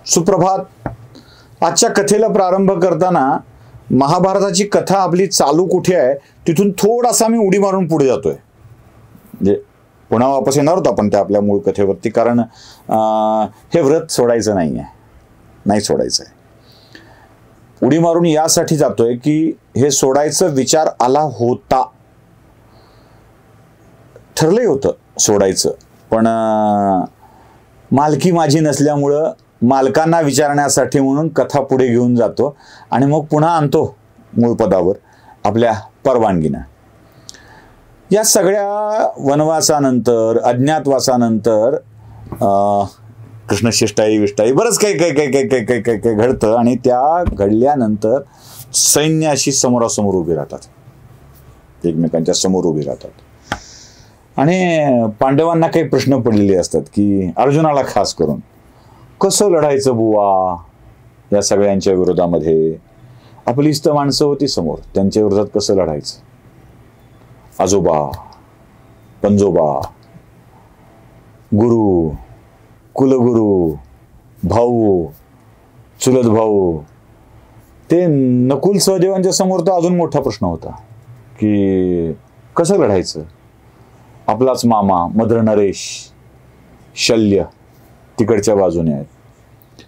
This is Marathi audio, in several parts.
सुप्रभात. आजच्या कथेला प्रारंभ करताना महाभारताची कथा आपली चालू कुठे आहे तिथून थोडासा मी उडी मारून पुढे जातोय. म्हणजे पुन्हा वापस येणार होतो आपण त्या आपल्या मूळ कथेवरती, कारण हे व्रत सोडायचं नाही सोडायचं आहे. उडी मारून यासाठी जातोय की हे सोडायचं विचार आला होता, ठरलंय होतं सोडायचं, पण मालकी माझी नसल्यामुळं मालकांना विचारण्यासाठी म्हणून कथा पुढे घेऊन जातो आणि मग पुन्हा आणतो मूळ पदावर आपल्या परवानगीनं. या सगळ्या वनवासानंतर, अज्ञातवासानंतर कृष्णशिष्टाई विष्टाई बरंच काही घडतं आणि त्या घडल्यानंतर सैन्य अशी समोरासमोर उभी राहतात, एकमेकांच्या समोर उभी राहतात आणि पांडवांना काही प्रश्न पडलेले असतात की अर्जुनाला खास करून कसं लढायचं बुवा या सगळ्यांच्या विरोधामध्ये. आपलीच तर माणसं होती समोर, त्यांच्या विरोधात कसं लढायचं. आजोबा, पंजोबा, गुरु, कुलगुरू, भाऊ, चुलत भाऊ, ते नकुल सहदेवांच्या समोर तर अजून मोठा प्रश्न होता की कसं लढायचं. आपलाच मामा मद्र नरेश, शल्य तिकडच्या बाजूने आहेत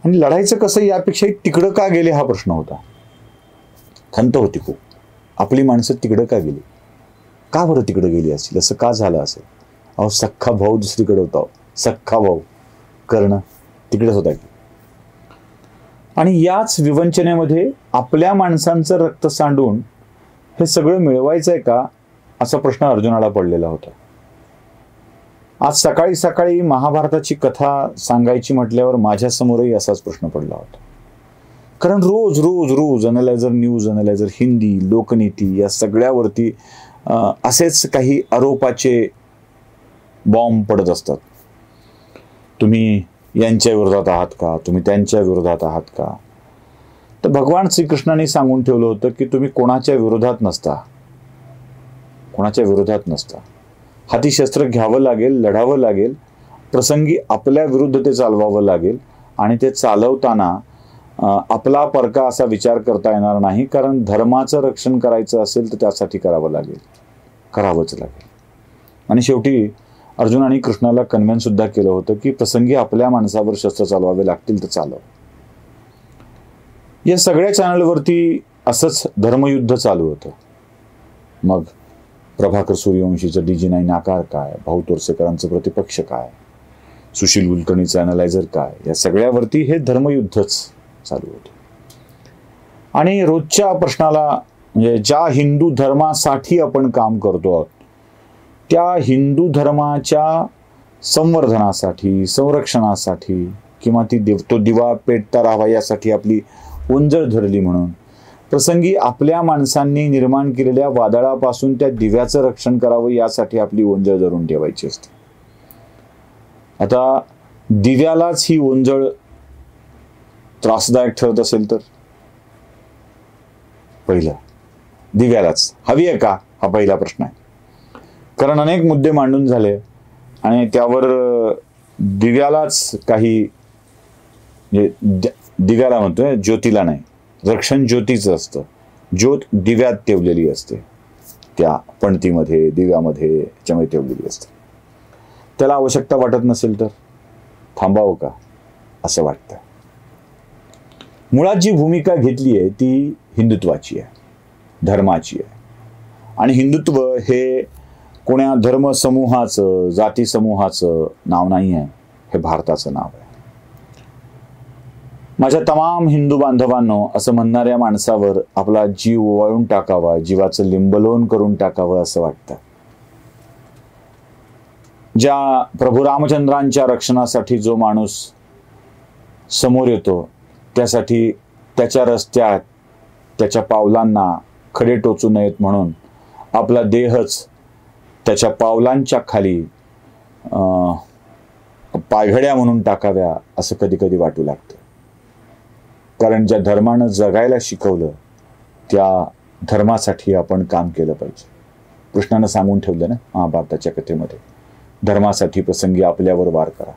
आणि लढायचं कसं यापेक्षा तिकडं का गेले हा प्रश्न होता. खंत होती खूप, आपली माणसं तिकडं का गेली, का बरं तिकडं गेली असेल, असं का झालं असेल. अहो सख्खा भाऊ दुसरीकडे होता, सख्खा भाऊ कर्ण तिकडेच होता की. आणि याच विवंचनेमध्ये आपल्या माणसांचं रक्त सांडून हे सगळं मिळवायचंय का असा प्रश्न अर्जुनाला पडलेला होता. आज सकाळी सकाळी महाभारताची कथा सांगायची म्हटल्यावर माझ्यासमोरही असाच प्रश्न पडला होता. कारण रोज रोज रोज analyser, news analyser, Hindi, Lokniti या सगळ्यावरती असेच काही आरोपाचे बॉम्ब पडत असतात. तुम्ही यांच्या विरोधात आहात का, तुम्ही त्यांच्या विरोधात आहात का. तर भगवान श्रीकृष्णाने सांगून ठेवलं होतं की तुम्ही कोणाच्या विरोधात नसता, कोणाच्या विरोधात नसता. हाती शस्त्र घ्यावं लागेल, लढावं लागेल, प्रसंगी आपल्या विरुद्ध ते चालवावं लागेल आणि ते चालवताना आपला परका असा विचार करता येणार नाही, कारण धर्माचं रक्षण करायचं असेल तर त्यासाठी करावंच लागेल. आणि शेवटी अर्जुनाने कृष्णाला कन्व्हिन्स सुद्धा केलं होतं की प्रसंगी आपल्या माणसावर शस्त्र चालवावे लागतील तर चालव. या सगळ्या चॅनलवरती असंच धर्मयुद्ध चालू होतं. मग प्रभाकर सूर्यवंशीचं DG9 आकार काय, भाऊ तोरसेकरांचं प्रतिपक्ष काय, सुशील कुलकर्णीचं अनालायझर काय, या सगळ्यावरती हे धर्मयुद्धच चालू होतं. आणि रोजच्या प्रश्नाला, म्हणजे ज्या हिंदू धर्मासाठी आपण काम करतो आहोत त्या हिंदू धर्माच्या संवर्धनासाठी, संरक्षणासाठी किंवा तो दिवा पेटता राहावा यासाठी आपली ओंजळ धरली म्हणून प्रसंगी आपल्या माणसांनी निर्माण केलेल्या वादळापासून त्या दिव्याचं रक्षण करावं यासाठी आपली ओंजळ धरून ठेवायची असते. आता दिव्यालाच ही ओंजळ त्रासदायक ठरत असेल तर पहिलं दिव्यालाच हवी आहे का हा पहिला प्रश्न आहे. कारण अनेक मुद्दे मांडून झाले आणि त्यावर दिव्यालाच काही, दिव्याला म्हणतोय, ज्योतीला नाही, रक्षण ज्योतीचं असतं. ज्योत दिव्यात ठेवलेली असते, त्या पणतीमध्ये, दिव्यामध्ये याच्यामध्ये ठेवलेली असते. त्याला आवश्यकता वाटत नसेल तर थांबावं का असं वाटतं. मुळात जी भूमिका घेतली आहे ती हिंदुत्वाची आहे, धर्माची आहे. आणि हिंदुत्व हे कोण्या धर्मसमूहाचं, जाती समूहाचं नाव नाही आहे, हे भारताचं नाव आहे. माझ्या तमाम हिंदू बांधवांनो, असं म्हणणाऱ्या माणसावर आपला जीव ओवाळून टाकावा, जीवाचं लिंबलोन करून टाकावं असं वाटतं. ज्या प्रभू रामचंद्रांच्या रक्षणासाठी जो माणूस समोर येतो त्यासाठी त्याच्या रस्त्यात, त्याच्या पावलांना खडे टोचू नयेत म्हणून आपला देहच त्याच्या पावलांच्या खाली पायघड्या म्हणून टाकाव्या असं कधी कधी वाटू लागतं. कारण ज्या धर्मानं जगायला शिकवलं त्या धर्मासाठी आपण काम केलं पाहिजे. कृष्णानं सांगून ठेवलं ना महाभारताच्या कथेमध्ये, धर्मासाठी प्रसंगी आपल्यावर वार करा.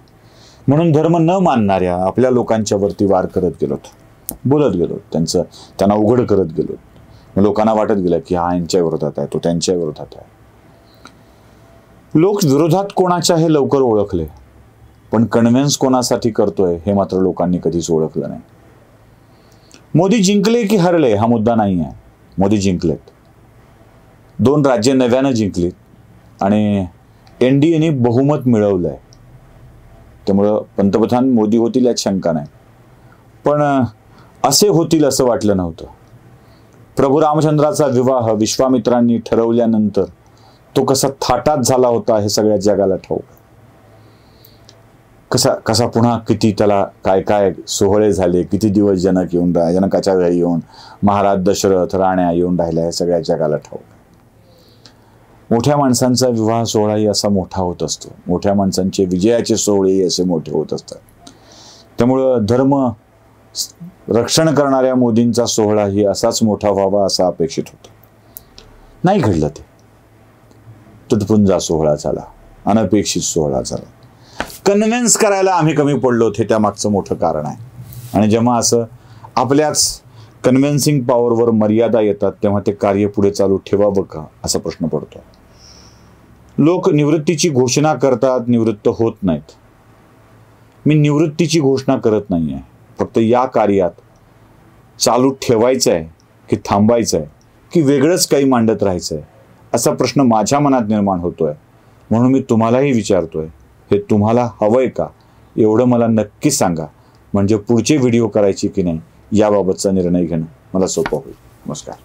म्हणून धर्म न मानणाऱ्या आपल्या लोकांच्या वरती वार करत गेलो, बोलत गेलो, त्यांना उघड करत गेलो. लोकांना वाटत गेलं की हा यांच्या विरोधात आहे, तो त्यांच्या विरोधात आहे. लोक विरोधात कोणाच्या हे लवकर ओळखले, पण कन्व्हिन्स कोणासाठी करतोय हे मात्र लोकांनी कधीच ओळखलं नाही. मोदी जिंकले की हरले हा मुद्दा नाही आहे. मोदी जिंकलेत, 2 राज्ये नव्यानं जिंकलीत आणि NDAने बहुमत मिळवलंय. त्यामुळं पंतप्रधान मोदी होतील यात शंका नाही. पण असे होतील असं वाटलं नव्हतं. प्रभू रामचंद्राचा विवाह विश्वामित्रांनी ठरवल्यानंतर तो कसा थाटात झाला होता हे सगळ्या जगाला ठाऊक. कसा पुन्हा किती त्याला काय काय सोहळे झाले, किती दिवस जनकाच्या घरी येऊन महाराज दशरथ, राण्या येऊन राहिल्या हे सगळ्या जगाला ठाऊक. मोठ्या माणसांचा विवाह सोहळाही असा मोठा होत असतो. मोठ्या माणसांचे विजयाचे सोहळेही असे मोठे होत असतात. त्यामुळं धर्म रक्षण करणाऱ्या मोदींचा सोहळाही असाच मोठा व्हावा असं अपेक्षित होतं. नाही घडलं ते. तुटपुंजा सोहळा झाला, अनपेक्षित सोहळा झाला. कन्व्हिन्स करायला आम्ही कमी पडलो हे त्यामागचं मोठं कारण आहे. आणि जेव्हा असं आपल्याच कन्व्हिन्सिंग पॉवरवर मर्यादा येतात तेव्हा ते कार्य पुढे चालू ठेवावं का असा प्रश्न पडतो. लोक निवृत्तीची घोषणा करतात, निवृत्त होत नाहीत. मी निवृत्तीची घोषणा करत नाही आहे. फक्त या कार्यात चालू ठेवायचं आहे की थांबायचं आहे की वेगळंच काही मांडत राहायचं आहे असा प्रश्न माझ्या मनात निर्माण होतोय. म्हणून मी तुम्हालाही विचारतोय, हे तुम्हाला हवंय का एवढं मला नक्की सांगा. म्हणजे पुढचे व्हिडिओ करायची की नाही याबाबतचा निर्णय घेणं मला सोपं होईल. नमस्कार.